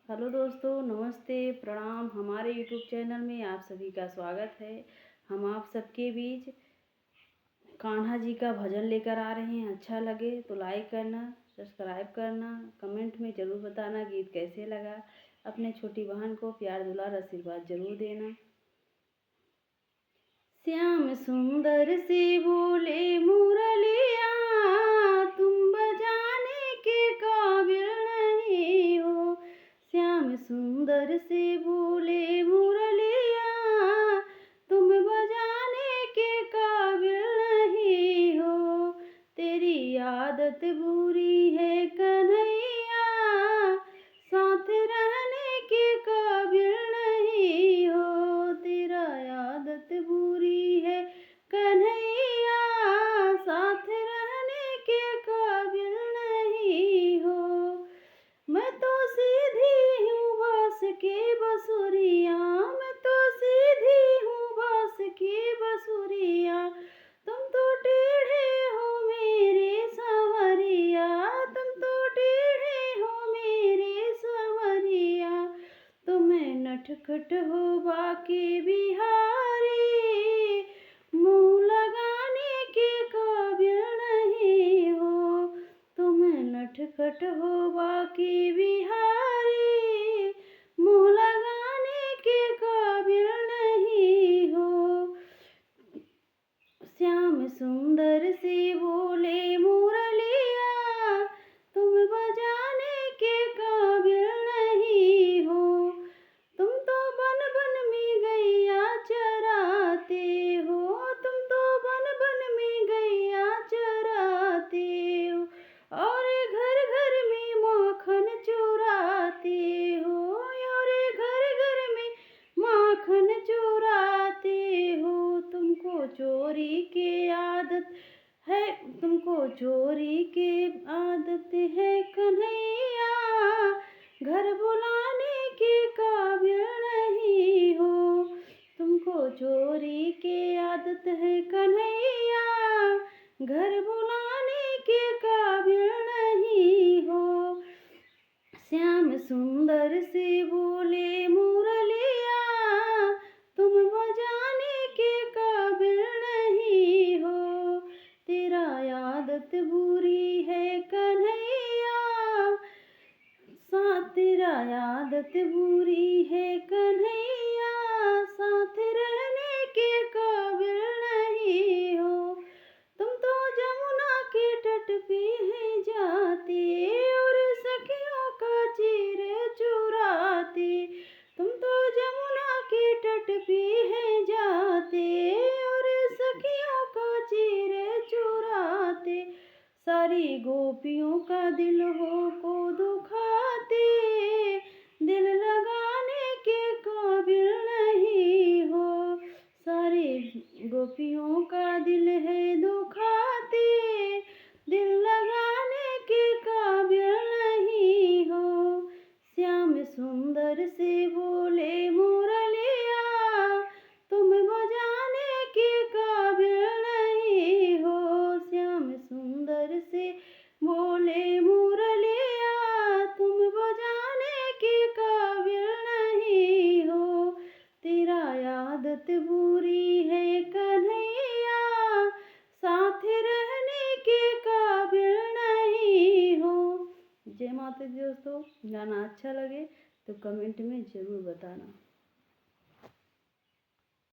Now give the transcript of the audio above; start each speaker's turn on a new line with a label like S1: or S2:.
S1: Hello दोस्तों, नमस्ते, प्रणाम। हमारे यूट्यूब चैनल में आप सभी का स्वागत है। हम आप सबके बीच कान्हा जी का भजन लेकर आ रहे हैं। अच्छा लगे तो लाइक करना, सब्सक्राइब करना, कमेंट में ज़रूर बताना गीत कैसे लगा। अपने छोटी बहन को प्यार दुलार आशीर्वाद जरूर देना। श्याम सुंदर से बोले मुरलिया, तुम बजाने के काबिल नहीं हो। श्याम सुंदर से बोले मुरलिया, तुम बजाने के काबिल नहीं हो। तेरी आदत बुरी है कन्हैया, साथ रहने के काबिल नहीं हो। तेरा आदत बुरी है कन्हैया, साथ रहने के काबिल नहीं हो। मैं तो सीधी हूँ बांस की बसुरिया, मैं तो सीधी हूँ बांस की बसुरिया। तुम तो टेढ़े हो मेरे संवरिया, तुम तो टेढ़े हो मेरे संवरिया। तुम्हें नटखट हो बाके बिहारी, मुँह लगाने के काबिल नहीं हो। तुम्हें नटखट हो बाके बिहारी, मुँह लगाने के काबिल नहीं हो। श्याम सुंदर से बोले मुरलिया, तुम बजाने के काबिल नहीं हो। तुम तो बन बन में गैया चराते हो, तुम तो बन बन में गैया चराते हो। और घर घर में माखन चुराते हो, और घर घर में माखन चुराते हो। तुमको चोरी के आदत है, तुमको चोरी के आदत है कन्हैया, घर बुलाने के काबिल नहीं हो। तुमको चोरी के आदत है कन्हैया, घर बुलाने के काबिल नहीं हो। श्याम सुंदर से बोले मुरलिया, तुम बजाने के काबिल नहीं हो। तेरा आदत बुरी है कन्हैया, साथ तेरा आदत बुरी है कन्हैया, साथ रहने के काबिल नहीं हो। तुम तो जमुना के तट पे है जाते, और सखियों का चीर चुराते। तुम तो जमुना के तट पे है जाते, और सखियों का चीर चुराते। सारी गोपियों का दिल हो को दुखाते, दिल लगाने के काबिल नहीं हो। सारी गोपियों का दिल है दुखाते, दिल लगाने के काबिल नहीं हो। श्याम सुंदर से बोले मुरलिया, तुम बजाने के काबिल नहीं हो। श्याम सुंदर से बोले मुरलिया, तुम बजाने के काबिल नहीं हो। तेरा आदत बुरी है कन्हैया, साथ रहने के काबिल नहीं हो। जय माता दी। दोस्तों, गाना अच्छा लगे तो कमेंट में ज़रूर बताना।